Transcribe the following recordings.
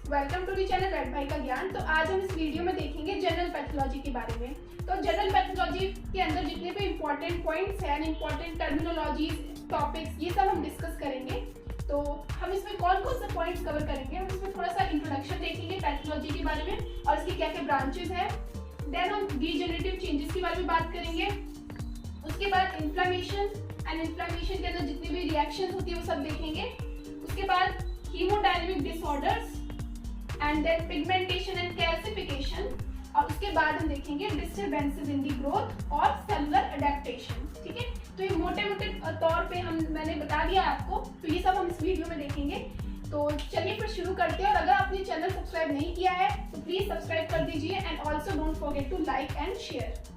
Welcome to the channel red भाई का ज्ञान। तो आज हम इस वीडियो में देखेंगे जनरल पैथोलॉजी के बारे में। तो जनरल पैथोलॉजी के अंदर जितने भी इंपॉर्टेंट पॉइंट्स हैं, इंपॉर्टेंट टर्मिनोलॉजी, टॉपिक्स, ये सब हम डिस्कस करेंगे। तो हम इसमें कौन कौन से पॉइंट्स कवर करेंगे, हम इसमें थोड़ा सा इंट्रोडक्शन देखेंगे पैथोलॉजी के बारे में और इसकी क्या क्या ब्रांचेस हैं। देन हम डीजेनरेटिव चेंजेस के बारे में बात करेंगे। उसके बाद इन्फ्लेमेशन एंड इन्फ्लेमेशन के अंदर जितनी भी रिएक्शन होती है वो सब देखेंगे। उसके बाद haemodynamic disorders and then pigmentation and calcification, और उसके बाद हम देखेंगे डिस्टर्बेंसेस इन दी ग्रोथ और सेलुलर अडेप्टेशन। ठीक है, तो ये मोटे मोटे तौर पे मैंने बता दिया आपको, तो ये सब हम इस वीडियो में देखेंगे। तो चलिए फिर शुरू करते हैं। और अगर आपने चैनल सब्सक्राइब नहीं किया है तो प्लीज सब्सक्राइब कर दीजिए and also don't forget to like and share.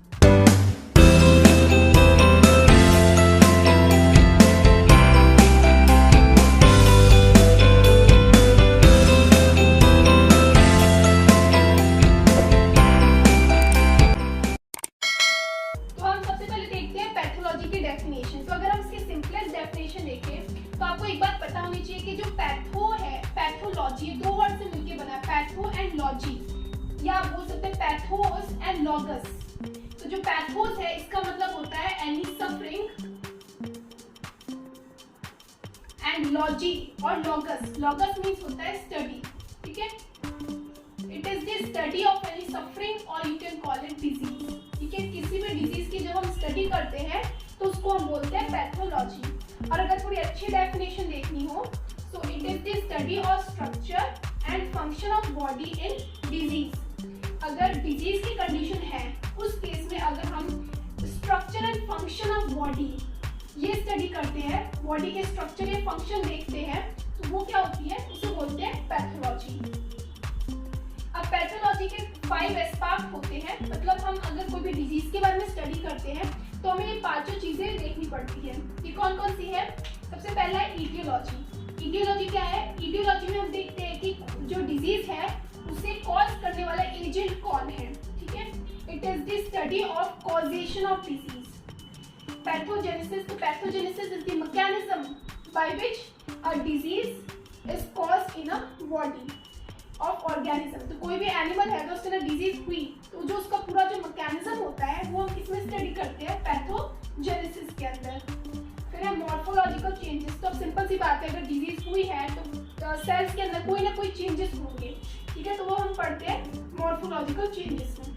तो अगर हम इसकी सिंपलेस्ट डेफिनेशन देखें तो आपको एक बात पता होनी चाहिए कि जो पैथो है, पैथोलॉजी दो वर्ड से मिलकर बना है, पैथो एंड लॉजी, या आप बोल सकते हैं पैथोस एंड लॉगस। तो जो पैथोस है इसका मतलब होता है एनी सफरिंग, एंड लॉजी और लॉगस मींस होता है स्टडी। ठीक है, it is the study of any suffering और you can call it disease. ठीक है, किसी भी डिजीज की जब हम स्टडी करते हैं तो उसको हम बोलते हैं पैथोलॉजी। और अगर थोड़ी अच्छी डेफिनेशन देखनी हो तो it is the study of structure and function of body in disease. अगर डिजीज की कंडीशन है उस केस में अगर हम structure and function of body ये स्टडी करते हैं, बॉडी के स्ट्रक्चर या फंक्शन देखते हैं, तो वो क्या होती है, उसे बोलते हैं पैथोलॉजी। अब पैथोलॉजी के 5 एस्पेक्ट होते हैं, मतलब हम अगर कोई भी डिजीज के बारे में स्टडी करते हैं तो हमें ये 5 चीजें देखनी पड़ती है। ये कौन कौन सी है? सबसे पहला है ईटियोलॉजी। ईटियोलॉजी क्या है? ईटियोलॉजी में हम देखते हैं कि जो डिजीज है उसे कॉज करने वाला एजेंट कौन है। ठीक है, it is the study of causation of disease. Pathogenesis, तो pathogenesis is the mechanism by which a disease is caused in a body of organism. तो कोई भी एनिमल है तो उसके अंदर डिजीज हुई तो जो उसका पूरा जो मैकेनिज्म होता है वो हम किसमें स्टडी करते हैं? पैथोजेनेसिस के अंदर। फिर है मॉर्फोलॉजिकल चेंजेस। तो अब सिंपल सी बात है, अगर डिजीज हुई है तो सेल्स के अंदर कोई ना कोई चेंजेस होंगे। ठीक है, तो वो हम पढ़ते हैं मॉर्फोलॉजिकल चेंजेस में।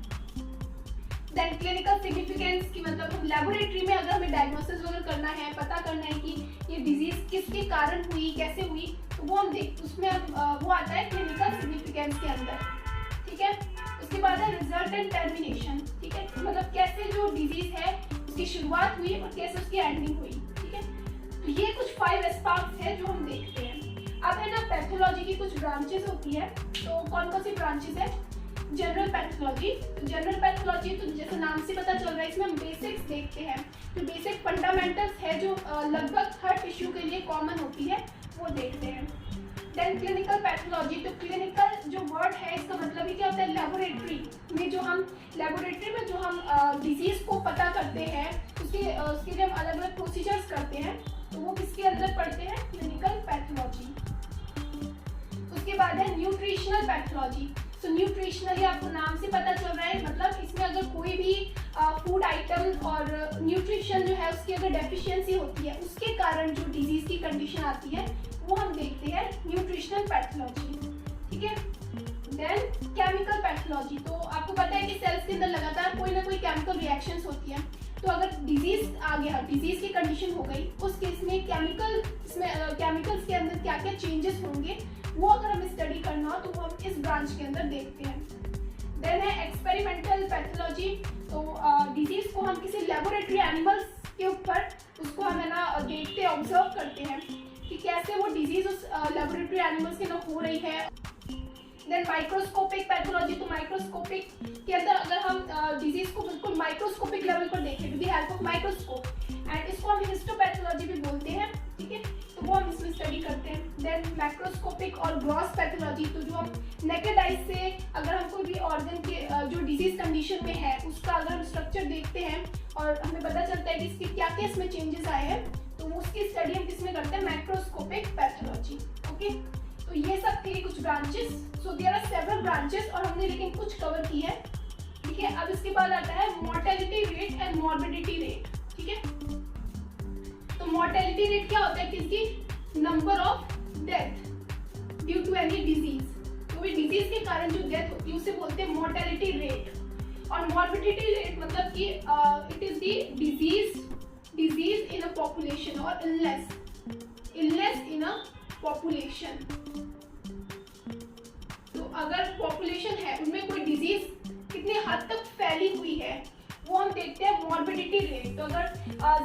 देन क्लिनिकल सिग्निफिकेंस की, मतलब हम लेबोरेटरी में अगर हमें डायग्नोसिस वगैरह करना है, पता करना है कि ये डिजीज किसके कारण हुई, कैसे हुई, तो वो हम उसमें वो आता है क्लिनिकल सिग्निफिकेंस के अंदर। ठीक है, उसके बाद है रिजल्ट एंड टर्मिनेशन। ठीक है, मतलब कैसे जो डिजीज है उसकी शुरुआत हुई और कैसे उसकी एंडिंग हुई। ठीक है, तो ये कुछ 5 एस्पेक्ट्स है जो हम देखते हैं। अब है ना, पैथोलॉजी की कुछ ब्रांचेस होती है। तो कौन कौन सी ब्रांचेस है? General pathology. तो जनरल पैथोलॉजी तो जैसे नाम से पता चल रहा है, इसमें हम बेसिक्स देखते हैं, जो बेसिक फंडामेंटल्स है जो लगभग हर टिश्यू के लिए कॉमन होती है वो देखते हैं। Then clinical pathology. तो क्लिनिकल जो वर्ड है इसका मतलब ही क्या होता है? लेबोरेटरी में जो हम डिजीज को पता करते हैं, उसके लिए हम अलग अलग प्रोसीजर्स करते हैं, तो वो किसके अंदर पढ़ते हैं? Clinical pathology. उसके बाद है न्यूट्रिशनल पैथोलॉजी। तो न्यूट्रिशनली आपको नाम से पता चल रहा है, मतलब इसमें अगर कोई भी फूड आइटम और न्यूट्रिशन जो है उसकी अगर डेफिशिएंसी होती है उसके कारण जो डिजीज की कंडीशन आती है वो हम देखते हैं न्यूट्रिशनल पैथोलॉजी। ठीक है, देन केमिकल पैथोलॉजी। तो आपको पता है कि सेल्स के अंदर लगातार कोई ना कोई केमिकल रिएक्शंस होती है, तो अगर डिजीज आ गया, डिजीज की कंडीशन हो गई, उस केस में केमिकल्स के अंदर क्या क्या चेंजेस होंगे वो अगर हमें स्टडी करना हो तो वो हम इस ब्रांच के अंदर देखते हैं। देन है एक्सपेरिमेंटल पैथोलॉजी। तो डिजीज को हम किसी लेबोरेटरी एनिमल्स के ऊपर उसको हम है ना देखते हैं, ऑब्जर्व करते हैं कि कैसे वो डिजीज उस लेबोरेटरी एनिमल्स के अंदर हो रही है। Then microscopic pathology. तो माइक्रोस्कोपिक के अंदर अगर हम डिजीज को बिल्कुल माइक्रोस्कोपिक लेवल पर देखें with the help of microscope, and इसको हम हिस्टोपैथोलॉजी भी बोलते हैं। ठीक है, तो वो हम इसमें स्टडी करते हैं। देन मैक्रोस्कोपिक और ग्रॉस पैथोलॉजी। तो जो हम नेकेड आइज से अगर हम कोई भी ऑर्गन के जो डिजीज कंडीशन में है उसका अगर हम स्ट्रक्चर देखते हैं और हमें पता चलता है कि इसके क्या क्या इसमें चेंजेस आए हैं, तो उसकी स्टडी हम किसमें करते हैं? Macroscopic pathology. ओके, तो ये सब थे कुछ कुछ branches, so there are several branches और हमने लेकिन कुछ कवर की है, ठीक है। अब इसके बाद आता है mortality rate and morbidity rate, ठीक है। तो मोर्टेलिटी रेट क्या होता है, किसकी, number of death due to any disease, तो भी डिजीज के कारण जो डेथ होती है उसे बोलते हैं मोर्टेलिटी रेट। और मॉर्बिडिटी रेट मतलब कि it is the disease in a population और इलनेस इन अ पॉपुलेशन। तो अगर पॉपुलेशन है उनमें कोई डिजीज कितनी हद तक फैली हुई है वो हम देखते हैं मॉर्बिडिटी रेट। तो अगर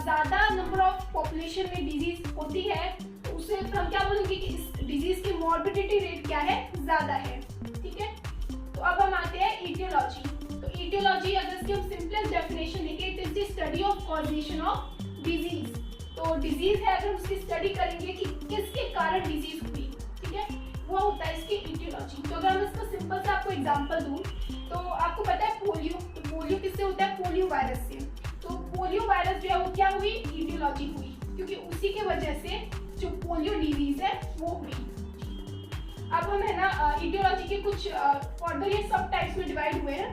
ज्यादा नंबर ऑफ पॉपुलेशन में डिजीज होती है तो उसे हम क्या बोलेंगे कि इस डिजीज की मॉर्बिडिटी रेट क्या है, ज्यादा है, ठीक है। तो अब हम आते हैं ईटियोलॉजी। तो ईटियोलॉजी अगर इसकी हम सिंपलेस्ट डेफिनेशन लिखें, it is the study of causation of disease. तो डिजीज है अगर उसकी स्टडी करेंगे कि किसके कारण डिजीज हुई, ठीक है, वो होता है इसकी ईटियोलॉजी। तो अगर हम इसका सिंपल सा आपको एग्जांपल दूं तो आपको पता है पोलियो, तो पोलियो किससे होता है, पोलियो वायरस से। तो पोलियो वायरस जो है वो क्या हुई, ईटियोलॉजी हुई, क्योंकि उसी के वजह से जो पोलियो डिजीज है वो हुई। अब हम है ना ईटियोलॉजी के कुछ फर्दर ये सब टाइप्स में डिवाइड हुए हैं,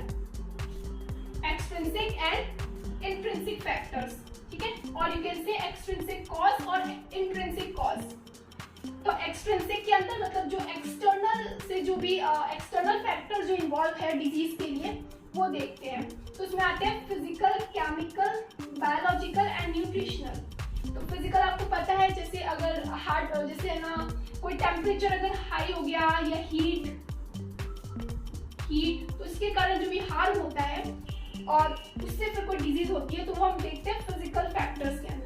एक्सट्रिंसिक एंड इंट्रिंसिक फैक्टर्स, ठीक है, और you can say extrinsic cause और इंट्रिंसिक कॉज। तो एक्सट्रिंसिक के अंदर मतलब जो एक्सटर्नल से जो भी एक्सटर्नल फैक्टर जो इन्वॉल्व है डिजीज के लिए वो देखते हैं। तो उसमें आते हैं physical, chemical, biological and nutritional. तो फिजिकल आपको पता है, जैसे अगर हार्ट, जैसे है ना कोई टेम्परेचर अगर हाई हो गया या हीट, तो इसके कारण जो भी हार्म होता है और उससे फिर कोई डिजीज होती है तो वो हम देखते हैं फिजिकल फैक्टर्स के अंदर।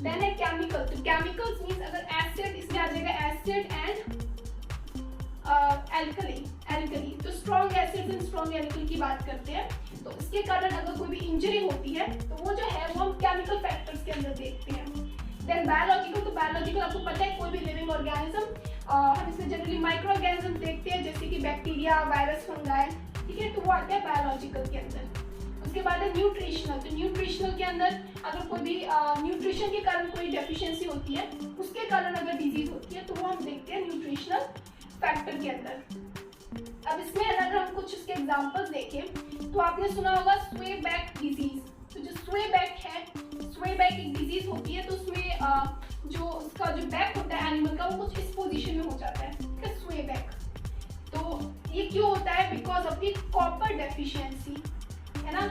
देन है केमिकल। तो केमिकल्स मींस अगर एसिड, इसमें आ जाएगा एसिड एंड एल्कली। तो strong acid and strong alkali की बात करते हैं, तो इसके कारण अगर कोई भी इंजरी होती है तो वो जो है वो हम केमिकल फैक्टर्स के अंदर देखते हैं। Then biological. तो बायोलॉजिकल आपको पता है कोई भी लिविंग ऑर्गेनिज्म, हम इसमें जनरली माइक्रो ऑर्गेनिज्म देखते हैं जैसे कि बैक्टीरिया, वायरस, फंगाई, ठीक है, तो वो आता है बायोलॉजिकल के अंदर। उसके बाद है न्यूट्रिशनल। तो न्यूट्रिशनल के अंदर अगर कोई भी न्यूट्रिशन के कारण कोई डेफिशिएंसी होती है, उसके कारण अगर डिजीज होती है तो वो हम देखते हैं न्यूट्रिशनल फैक्टर के अंदर। अब इसमें अगर हम कुछ इसके एग्जांपल्स देखें तो आपने सुना होगा स्वे बैक डिजीज। तो जो स्वे बैक है, स्वे बैक एक डिजीज होती है, तो उसमें जो उसका जो बैक होता है एनिमल का वो कुछ इस पोजीशन में हो जाता है, ठीक है, स्वे बैक। तो ये क्यों होता है, because of the copper deficiency, है ना।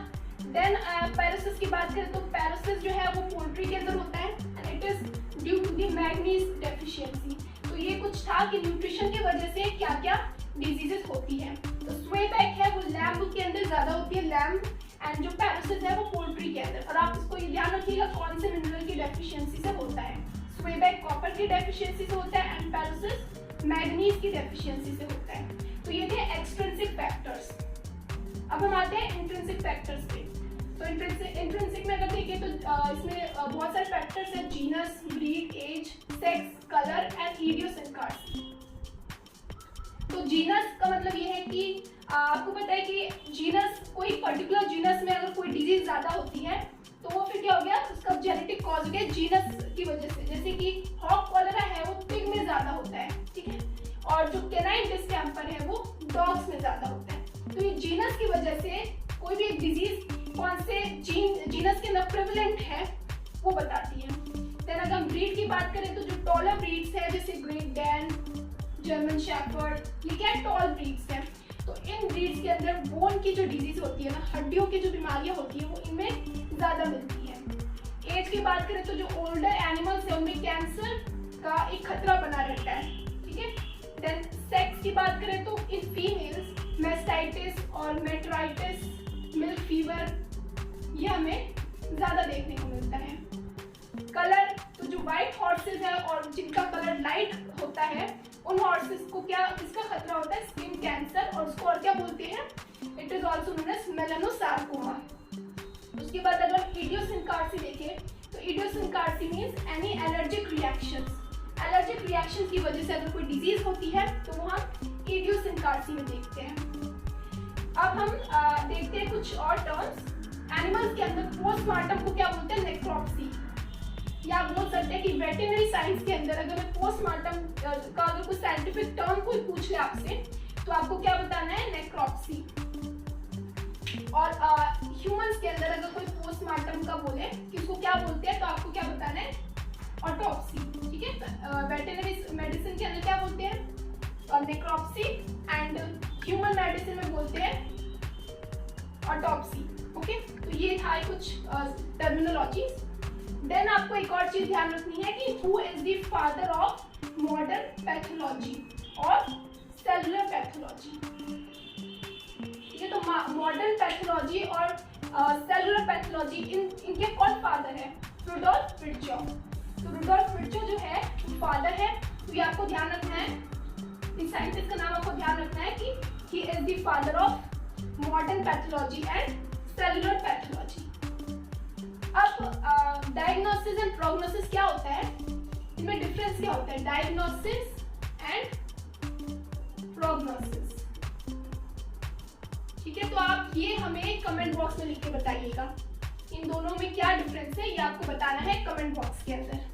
देन पैरासिस की बात करें तो पैरासिस जो है वो पोल्ट्री के अंदर होता है and it is due to the manganese deficiency. तो ये कुछ था कि न्यूट्रिशन की वजह से क्या क्या डिजीजेस होती है। तो स्वे बैक है वो लैम्ब के अंदर ज्यादा होती है, लैम्ब, एंड जो पैरासिस है वो पोल्ट्री के अंदर। और आप इसको ये ध्यान रखिएगा कौन से मिनरल की डेफिशिएंसी से होता है। स्वे बैक कॉपर की डेफिशिएंसी से होता है एंड पैरासिस मैग्नीज की डेफिशिएंसी से होता है। तो ये थे एक्सट्रिंसिक फैक्टर्स। अब हम आते हैं इंट्रिंसिक फैक्टर्स पे। तो इंट्रिंसिक में अगर देखें तो इसमें बहुत सारे फैक्टर्स हैं, genus, breed, age, sex, colour and idiosyncrasy. तो जीनस का मतलब ये है कि आपको पता है कि जीनस, कोई पर्टिकुलर जीनस में अगर कोई डिजीज ज्यादा होती है तो वो फिर क्या हो गया, उसका जेनेटिक कॉज हो गया जीनस की वजह से। जैसे कि हॉक कॉलरा है वो पिग में ज्यादा होता है, ठीक है, और जो कैनाइन डिस्टेम्पर है वो डॉग्स में ज्यादा होता है। तो ये जीनस की वजह से कोई भी एक डिजीज कौन से जीनस के अंदर प्रेवलेंट है वो बताती है। देन अगर हम ब्रीड की बात करें तो जो टॉलर ब्रीड्स है जैसे ग्रेट डैन, जर्मन शेफर्ड, ये क्या टॉल ब्रीड्स हैं। तो इन ब्रीड्स के अंदर बोन की जो डिजीज होती है ना, हड्डियों की जो बीमारियां होती है वो इनमें ज्यादा मिलती है। एज की बात करें तो जो ओल्डर एनिमल्स है उनमें कैंसर का एक खतरा बना रहता है, ठीक है। देन सेक्स की बात करें तो इन फीमेल्स मेस्टाइटिस और मेट्राइटिस, मिल्क फीवर, ये हमें ज्यादा देखने को मिलता है। कलर, तो जो व्हाइट हॉर्सेस है और जिनका कलर लाइट होता है उन हॉर्सेस को क्या, इसका खतरा होता है स्किन कैंसर, और उसको और क्या बोलते हैं, it is also known as melanosarcoma. उसके बाद अगर इडियोसिंक्रासी देखें तो idiosyncrasy means any allergic reactions. Allergic reactions की वजह से अगर कोई डिजीज होती है तो वो हम इडियोसिंक्रासी में देखते हैं। अब हम देखते हैं कुछ और टर्म्स। एनिमल्स के अंदर पोस्टमार्टम को क्या बोलते हैं, नेक्रोप्सी। या आप बोल सकते हैं कि वेटरनरी साइंस के अंदर अगर मैं पोस्टमार्टम का अगर कोई साइंटिफिक टर्म कोई पूछ ले आपसे तो आपको क्या बताना है, नेक्रोप्सी। और ह्यूमंस के अंदर अगर कोई पोस्टमार्टम का बोले कि उसको क्या बोलते हैं तो आपको क्या बताना है, ऑटोप्सी। ठीक है, वेटरनरी मेडिसिन के अंदर क्या बोलते हैं, नेक्रोप्सी, एंड ह्यूमन मेडिसिन में बोलते हैं ऑटोप्सी। ओके, तो ये था कुछ टर्मिनोलॉजीज। देन आपको एक और चीज ध्यान रखनी है कि who is the father of modern pathology और सेलुलर पैथोलॉजी। ठीक है, तो मॉडर्न पैथोलॉजी और सेलुलर पैथोलॉजी इनके कौन फादर है, रुडोल्फ विर्चो। तो रुडोल्फ विर्चो जो है फादर है, तो ये आपको ध्यान रखना है, इस साइंटिस्ट का नाम आपको ध्यान रखना है कि he is the father of modern pathology and cellular pathology. अब डायग्नोसिस एंड प्रोग्नोसिस क्या होता है, इनमें डिफरेंस क्या होता है, डायग्नोसिस एंड प्रोग्नोसिस। ठीक है, तो आप ये हमें कमेंट बॉक्स में लिख के बताइएगा इन दोनों में क्या डिफरेंस है, ये आपको बताना है कमेंट बॉक्स के अंदर।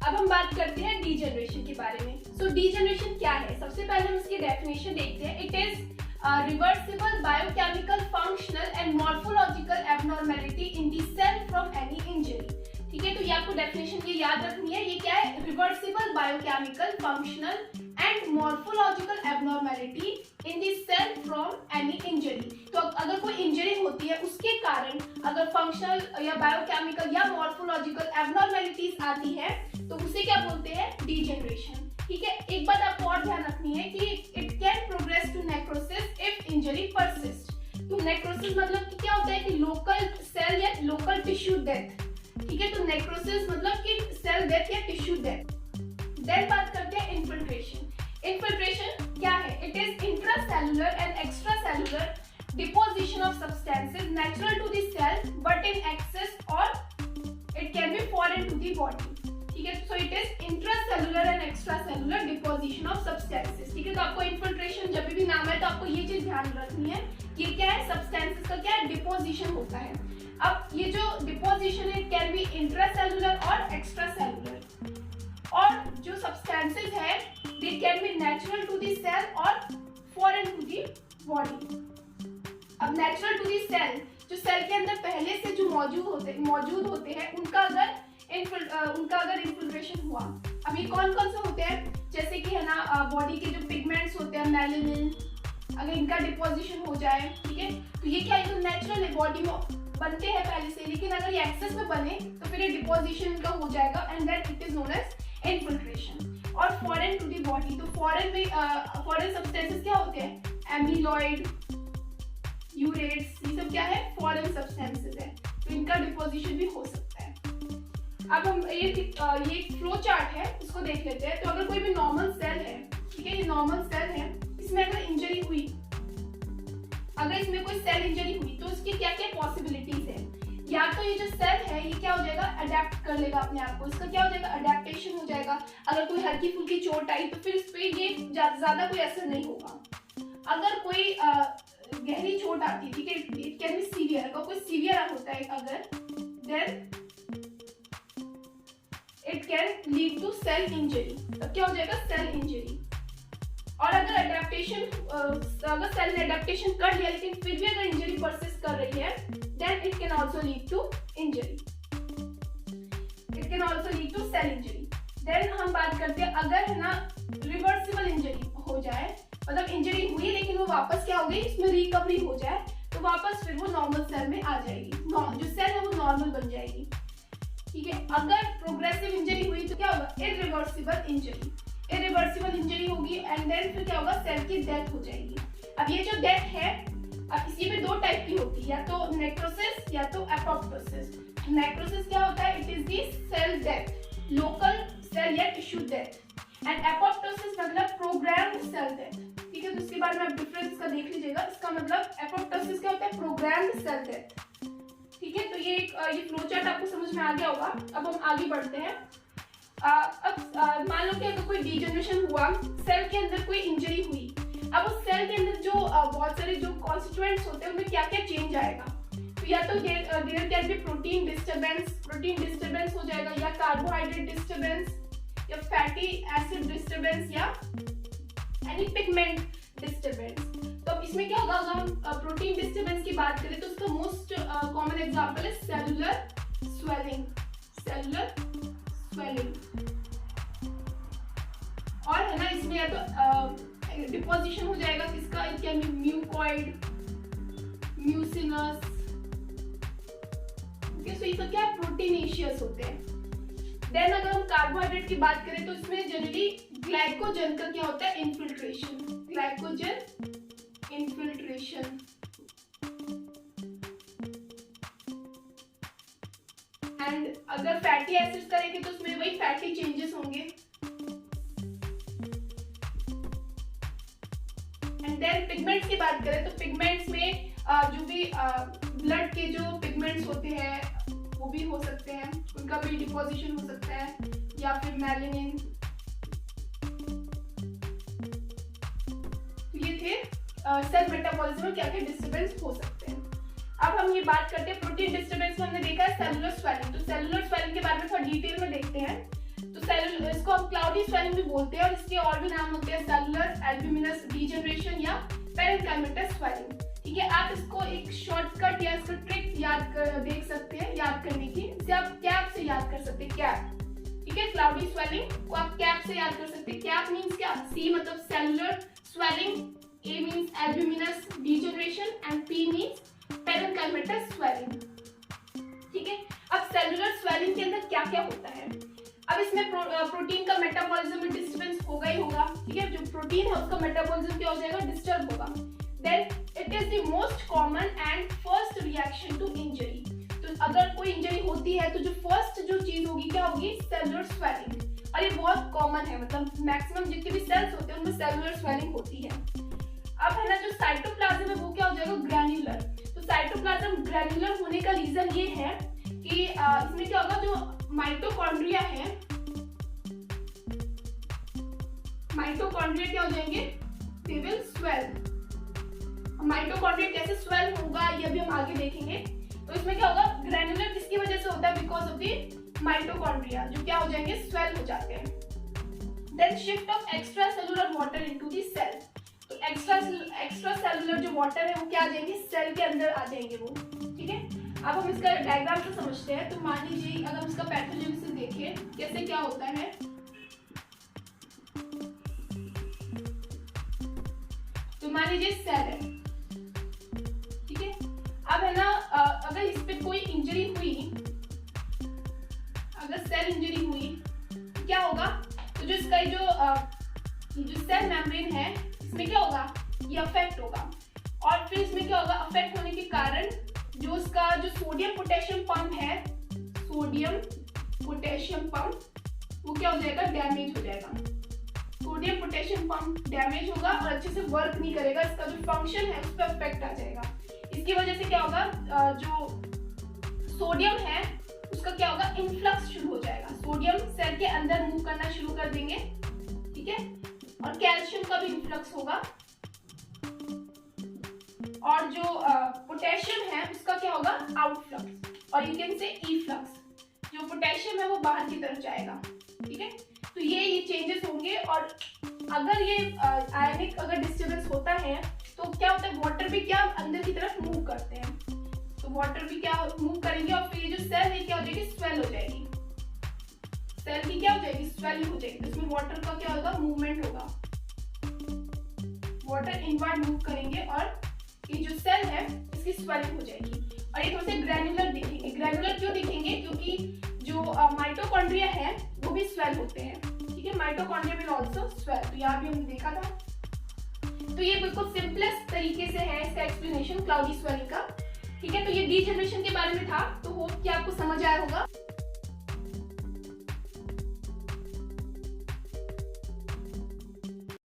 अब हम बात करते हैं डीजेनरेशन के बारे में। सो डीजेनरेशन क्या है, सबसे पहले हम इसकी डेफिनेशन देखते हैं। It is reversible biochemical functional and morphological abnormality in the cell from any injury. ठीक है, तो ये आपको डेफिनेशन ये याद रखनी है, ये क्या है, reversible biochemical functional and morphological abnormality in the cell from any injury. तो अगर कोई इंजरी होती है उसके कारण अगर फंक्शनल या बायोकेमिकल या मॉर्फोलॉजिकल एबनॉर्मेलिटीज आती है तो उसे क्या बोलते हैं, डीजेनरेशन। ठीक है, एक बात आपको और ध्यान रखनी है कि it can progress to necrosis if injury persist. तो नेक्रोसिस मतलब कि क्या होता है कि लोकल सेल या लोकल टिश्यू डेथ। ठीक है, तो नेक्रोसिस मतलब कि सेल डेथ या टिश्यू डेथ। देन बात करते हैं इन्फिल्ट्रेशन। इन्फिल्ट्रेशन क्या है, it is intracellular and extracellular deposition of substances natural to the cell but in excess or it can be foreign to the body. ठीक है, so it is intracellular and extracellular deposition of substances. ठीक है, तो आपको infiltration जब भी नाम है तो आपको ये चीज ध्यान रखनी है, ये क्या है, सब्सटेंसेस का क्या है, डिपोजिशन होता है। अब ये जो डिपोजिशन है, इट कैन बी इंट्रासेलुलर और एक्स्ट्रासेलुलर, और जो सब्सटेंसेस है they can be natural to the cell और फॉरेन टू द बॉडी। अब नेचुरल टू द सेल, जो सेल के अंदर पहले से जो मौजूद होते हैं उनका अगर इन्फिल्ट्रेशन हुआ। अब ये कौन कौन से होते हैं, जैसे कि है ना बॉडी के जो पिगमेंट्स होते हैं मेलानिन, अगर इनका डिपोजिशन हो जाए, ठीक है, तो ये क्या है, नेचुरल है, बॉडी में बनते हैं पहले से, लेकिन अगर ये एक्सेस में बने तो फिर ये डिपोजिशन इनका हो जाएगा and then it is known as infiltration. और फॉरेन टू द बॉडी, तो फॉरेन सब्सटेंसेस क्या होते हैं, एमिलॉइड, यूरेट्स, ये सब क्या है, फॉरेन सब्सटेंसेस है, तो इनका डिपोजिशन भी हो सकता है। अब हम ये फ्लो चार्ट है, इसको देख लेते हैं। तो अगर कोई भी नॉर्मल सेल है, ठीक है, ये नॉर्मल सेल है, इसमें अगर इंजरी हुई, अगर इसमें कोई सेल इंजरी हुई तो इसकी क्या क्या पॉसिबिलिटीज है, या तो ये जो सेल है ये क्या हो जाएगा, अडेप्ट कर लेगा अपने आप को, इसका क्या हो जाएगा, अडेप्टेशन हो जाएगा। अगर कोई हल्की फुल्की चोट आई तो फिर इस पे ये ज्यादा कोई असर नहीं होगा। अगर कोई गहरी चोट आती है, ठीक है, इट कैन बी सीवियर, अगर कोई सीवियर होता है अगर, then it can lead to cell injury, तब क्या हो जाएगा, सेल इंजरी। और अगर अडेप्टेशन, अगर सेल ने अडेप्टेशन कर लिया लेकिन फिर भी अगर इंजरी परसिस्ट कर रही है, then it can also lead to injury, it can also lead to cell injury. Then हम बात करते हैं अगर है ना रिवर्सिबल इंजरी हो जाए, मतलब इंजरी हुई लेकिन वो वापस क्या हो गई, इसमें रिकवरी हो जाए, तो वापस फिर वो नॉर्मल सेल में आ जाएगी, जो सेल है वो नॉर्मल बन जाएगी। ठीक है, अगर प्रोग्रेसिव इंजरी हुई तो क्या होगा, इरिवर्सिबल इंजरी, इरिवर्सिबल इंजरी होगी एंड देन फिर क्या होगा, सेल की डेथ हो जाएगी। अब ये जो डेथ है, अब इसी में दो टाइप की होती है, या तो नेक्रोसिस या तो एपोप्टोसिस। नेक्रोसिस क्या होता है, it is the cell death, local cell या टिश्यू डेथ, एंड एपोप्टोसिस मतलब प्रोग्राम्ड सेल डेथ। ठीक है, तो इसके बारे में आप डिफरेंस का देख लीजिएगा। इसका मतलब एपोप्टोसिस क्या होता है, प्रोग्राम्ड सेल डेथ। ठीक है, तो ये फ्लो चार्ट आपको समझ में आ गया होगा। अब हम आगे बढ़ते हैं। अब मान लो कि अगर कोई डीजनरेशन हुआ, सेल के अंदर कोई इंजरी हुई, अब उस सेल के अंदर जो बहुत सारे जो कॉन्स्टिट्यूएंट्स होते हैं उनमें क्या क्या चेंज आएगा। तो या तो there can be protein disturbance हो जाएगा, या कार्बोहाइड्रेट डिस्टर्बेंस, या फैटी एसिड डिस्टर्बेंस, या एनी पिगमेंट डिस्टर्बेंस। तो अब इसमें क्या होगा, अगर हम प्रोटीन डिस्टर्बेंस की बात करें तो उसका मोस्ट कॉमन एग्जांपल है सेलुलर स्वेलिंग। और है ना, इसमें या तो डिपोजिशन हो जाएगा किसका, it can be mucoid, mucinous. Okay, so ये सब क्या है, प्रोटीनेशियस होते हैं। देन अगर हम कार्बोहाइड्रेट की बात करें तो इसमें जनरली ग्लाइकोजन का क्या होता है, इन्फिल्ट्रेशन, ग्लाइकोजन इन्फिल्ट्रेशन। एंड अगर फैटी एसिड्स करेंगे तो उसमें वही फैटी चेंजेस होंगे। एंड देन पिगमेंट्स की बात करें तो पिगमेंट्स में जो भी ब्लड के जो पिगमेंट्स होते हैं वो भी हो सकते हैं, उनका भी डिपोजिशन हो सकता है, या फिर मेलानिन। तो ये थे सेल मेटाबॉलिज्म में क्या क्या डिस्टर्बेंस हो सकते हैं। अब हम ये बात करते हैं प्रोटीन डिस्टर्बेंस में, हमने देखा है सेलुलर स्वेलिंग। तो सेलुलर स्वेलिंग के बारे में थोड़ा डिटेल में देखते हैं। तो सेलुलर, इसको हम क्लाउडी स्वेलिंग भी बोलते हैं, और इसके और भी नाम होते हैं सेलुलर एल्ब्यूमिनस डीजनरेशन या पेरेन्काइमेटस स्वेलिंग। ठीक है, आप इसको एक शॉर्टकट या इसका ट्रिक देख सकते हैं याद करने की। इसे आप कैप से याद कर सकते हैं, कैप। ठीक है, क्लाउडी स्वेलिंग को आप कैप से याद कर सकते हैं। कैप मींस क्या, सी मतलब cellular swelling, A means albuminous degeneration, and P means parenchymatous swelling. ठीक है, अब सेलुलर स्वेलिंग के अंदर क्या क्या होता है। अब इसमें प्रोटीन का मेटाबॉलिज्म में डिस्टर्बेंस होगा ही होगा। ठीक है, जो प्रोटीन है उसका मेटाबॉलिज्म क्या हो जाएगा, डिस्टर्ब होगा। Then it is the most common and first reaction to injury. तो अगर कोई इंजरी होती है तो जो फर्स्ट जो चीज होगी क्या होगी, सेलुलर स्वेलिंग। और ये बहुत कॉमन है, मतलब मैक्सिमम जितने भी सेल्स होते हैं उनमें सेलुलर स्वेलिंग होती है। अब है ना, जो साइटोप्लाज्म है वो क्या हो जाएगा, ग्रैन्युलर। तो साइटोप्लाज्म ग्रैन्युलर होने का रीजन ये है कि इसमें क्या होगा, जो माइटोकॉन्ड्रिया है, माइटोकॉन्ड्रिया क्या हो जाएंगे, दे विल स्वेल। माइटोकॉन्ड्रिया कैसे स्वेल होगा ये भी हम आगे देखेंगे। तो इसमें क्या होगा, ग्रैन्युलर किसकी वजह से होता है, बिकॉज ऑफ द माइटोकॉन्ड्रिया, जो क्या हो जाएंगे, स्वेल हो जाते हैं। Then shift of extra cellular water into the cell. तो एक्स्ट्रा सेलुलर जो वाटर है वो क्या आ जाएंगे, सेल के अंदर आ जाएंगे वो। ठीक है, अब हम इसका डायग्राम से समझते हैं। तो मान लीजिए अगर हम इसका पैथोजेनेसिस देखें कैसे क्या होता है। तो मान लीजिए सेल है, ठीक है। अब है ना, अगर इस पे कोई इंजरी हुई, अगर सेल इंजरी हुई तो क्या होगा, तो जो इसका जो सेल मेम्ब्रेन है इसमें क्या होगा, ये अफेक्ट होगा। और फिर इसमें क्या होगा, अफेक्ट होने के कारण जो इसका जो सोडियम पोटेशियम पंप है, सोडियम पोटेशियम पंप, वो क्या हो जाएगा, डैमेज हो जाएगा। सोडियम पोटेशियम पंप डैमेज होगा और अच्छे से वर्क नहीं करेगा, इसका जो फंक्शन है उस पर इफेक्ट आ जाएगा। इसकी वजह से क्या होगा, जो सोडियम है उसका क्या होगा, इनफ्लक्स शुरू हो जाएगा। सोडियम सेल के अंदर मूव करना शुरू कर देंगे, ठीक है। और कैल्शियम का भी इनफ्लक्स होगा, और जो पोटेशियम है उसका क्या होगा, आउटफ्लक्स, और यू कैन से इफ्लक्स। जो पोटेशियम है वो बाहर की तरफ जाएगा, ठीक है। तो ये चेंजेस होंगे। और अगर ये आयनिक अगर डिस्टर्बेंस होता है तो क्या होता है, वाटर भी क्या अंदर की तरफ मूव करते हैं, तो वाटर भी क्या मूव करेंगे, और फिर ये जो सेल है क्या हो जाएगी, स्वेल हो जाएगी। सेल की क्या हो जाएगी, स्वेलिंग हो जाएगी। तो इसमें वाटर का क्या होगा, मूवमेंट होगा, वाटर इनवर्ड मूव करेंगे और ये जो सेल है इसकी स्वेलिंग हो जाएगी। और ये थोड़े से ग्रैन्युलर दिखेंगे। ग्रैन्युलर क्यों दिखेंगे, क्योंकि जो माइटोकॉन्ड्रिया है वो भी स्वेल होते हैं, ठीक है। माइटोकॉन्ड्रिया विल आल्सो स्वेल, तो यहाँ भी हमने देखा था। तो ये बिल्कुल सिंपलेस्ट तरीके से है इसका एक्सप्लेनेशन क्लाउडी स्वेलिंग का, ठीक है। तो ये डीजनरेशन के बारे में था, तो होप कि आपको समझ आया होगा।